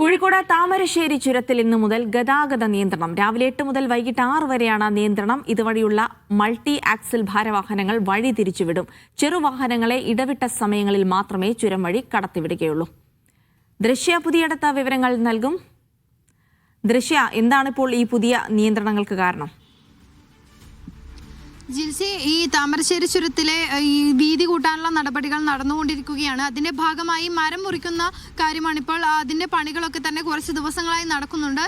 കോഴിക്കോട് താമരശ്ശേരി ചുരത്തിൽ ഇന്നു മുതൽ ഗതാഗത നിയന്ത്രണം. രാവിലെ 8 മുതൽ വൈകിട്ട് 6 വരെയാണ് നിയന്ത്രണം. ഇതുവഴിയുള്ള മൾട്ടി ആക്സിൽ ഭാരവാഹനങ്ങൾ വഴി തിരിച്ചുവിടും. ചെറുവാഹനങ്ങളെ ഇടവിട്ട സമയങ്ങളിൽ മാത്രമേ ചുരം വഴി കടത്തിവിടുകയുള്ളൂ. ദൃശ്യ പുതിയടത്ത വിവരങ്ങൾ നൽകും. ദൃശ്യ, എന്താണിപ്പോൾ ഈ പുതിയ നിയന്ത്രണങ്ങൾക്ക് കാരണം? ജിൽസി, ഈ താമരശ്ശേരി ചുരത്തിലെ ഈ വീതി കൂട്ടാനുള്ള നടപടികൾ നടന്നുകൊണ്ടിരിക്കുകയാണ്. അതിന്റെ ഭാഗമായി മരം മുറിക്കുന്ന കാര്യമാണിപ്പോൾ. അതിന്റെ പണികളൊക്കെ തന്നെ കുറച്ച് ദിവസങ്ങളായി നടക്കുന്നുണ്ട്.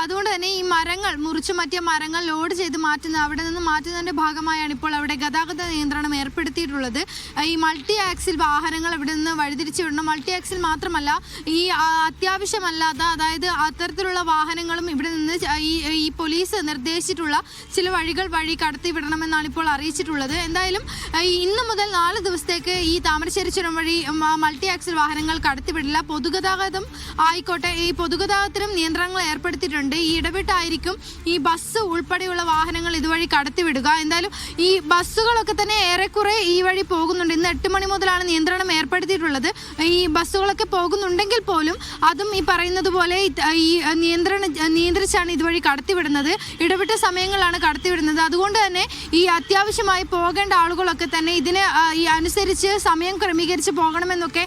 അതുകൊണ്ട് തന്നെ ഈ മരങ്ങൾ മുറിച്ചു മാറ്റിയ മരങ്ങൾ ലോഡ് ചെയ്ത് അവിടെ നിന്ന് മാറ്റുന്നതിന്റെ ഭാഗമായാണ് ഇപ്പോൾ അവിടെ ഗതാഗത നിയന്ത്രണം ഏർപ്പെടുത്തിയിട്ടുള്ളത്. ഈ മൾട്ടി ആക്സിൽ വാഹനങ്ങൾ ഇവിടെ നിന്ന് വഴിതിരിച്ചു വിടണം. മൾട്ടി ആക്സിൽ മാത്രമല്ല, ഈ അത്യാവശ്യമല്ലാത്ത അതായത് അത്തരത്തിലുള്ള വാഹനങ്ങളും ഇവിടെ നിന്ന് ഈ പോലീസ് നിർദ്ദേശിച്ചിട്ടുള്ള ചില വഴികൾ വഴി കടത്തിവിടണമെന്നാണ് ഇപ്പോൾ അറിയിച്ചിട്ടുള്ളത്. എന്തായാലും ഇന്ന് മുതൽ 4 ദിവസത്തേക്ക് ഈ താമരശ്ശേരി ചുരം വഴി മൾട്ടി ആക്സിൽ വാഹനങ്ങൾ കടത്തിവിടില്ല. പൊതുഗതാഗതം ആയിക്കോട്ടെ, ഈ പൊതുഗതാഗതത്തിനും നിയന്ത്രണങ്ങൾ ഏർപ്പെടുത്തിയിട്ടുണ്ട്. ഈ ഇടവിട്ടായിരിക്കും ഈ ബസ് ഉൾപ്പെടെയുള്ള വാഹനങ്ങൾ ഇതുവഴി കടത്തിവിടുക. എന്തായാലും ഈ ബസ്സുകളൊക്കെ തന്നെ ഏറെക്കുറെ ഈ വഴി പോകുന്നുണ്ട്. ഇന്ന് 8 മണി മുതലാണ് നിയന്ത്രണം ഏർപ്പെടുത്തിയിട്ടുള്ളത്. ഈ ബസ്സുകളൊക്കെ പോകുന്നുണ്ടെങ്കിൽ പോലും അതും ഈ പറയുന്നത് പോലെ ഈ നിയന്ത്രിച്ചാണ് ഇതുവഴി കടത്തിവിടുന്നത്. ഇടവിട്ട സമയങ്ങളാണ് കടത്തിവിടുന്നത്. അതുകൊണ്ട് തന്നെ ഈ അത്യാവശ്യമായി പോകേണ്ട ആളുകളൊക്കെ തന്നെ ഇതിന് ഈ അനുസരിച്ച് സമയം ക്രമീകരിച്ച് പോകണമെന്നൊക്കെ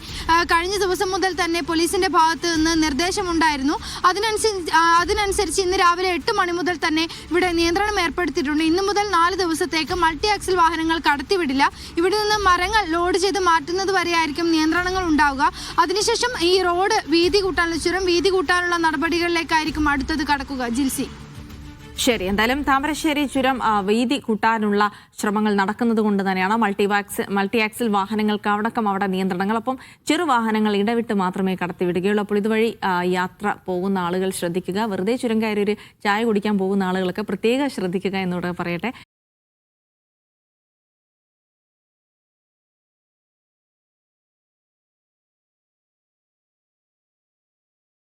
കഴിഞ്ഞ ദിവസം മുതൽ തന്നെ പോലീസിന്റെ ഭാഗത്ത് നിന്ന് നിർദ്ദേശമുണ്ടായിരുന്നു. അതിനനുസരിച്ച് ഇന്ന് രാവിലെ 8 മണി മുതൽ തന്നെ ഇവിടെ നിയന്ത്രണം ഏർപ്പെടുത്തിയിട്ടുണ്ട്. ഇന്നു മുതൽ 4 ദിവസത്തേക്ക് മൾട്ടി ആക്സിൽ വാഹനങ്ങൾ കടത്തിവിടില്ല. ഇവിടെ നിന്ന് മരങ്ങൾ ലോഡ് ചെയ്ത് മാറ്റുന്നത് വരെയായിരിക്കും നിയന്ത്രണങ്ങൾ ഉണ്ടാവുക. അതിനുശേഷം ഈ റോഡ് ചുരം വീതി കൂട്ടാനുള്ള നടപടികളിലേക്കായിരിക്കും അടുത്തത് കടക്കുക. ജിൽസി, ശരി, എന്തായാലും താമരശ്ശേരി ചുരം വീതി കൂട്ടാനുള്ള ശ്രമങ്ങൾ നടക്കുന്നത് കൊണ്ട് തന്നെയാണ് മൾട്ടി ആക്സിൽ വാഹനങ്ങൾക്ക് അവിടെ നിയന്ത്രണങ്ങൾ. അപ്പം ചെറുവാഹനങ്ങൾ ഇടവിട്ട് മാത്രമേ കടത്തിവിടുകയുള്ളൂ. അപ്പോൾ ഇതുവഴി യാത്ര പോകുന്ന ആളുകൾ ശ്രദ്ധിക്കുക. വെറുതെ ചുരം കയറി ഒരു ചായ കുടിക്കാൻ പോകുന്ന ആളുകളൊക്കെ പ്രത്യേകം ശ്രദ്ധിക്കുക എന്നോട് പറയട്ടെ.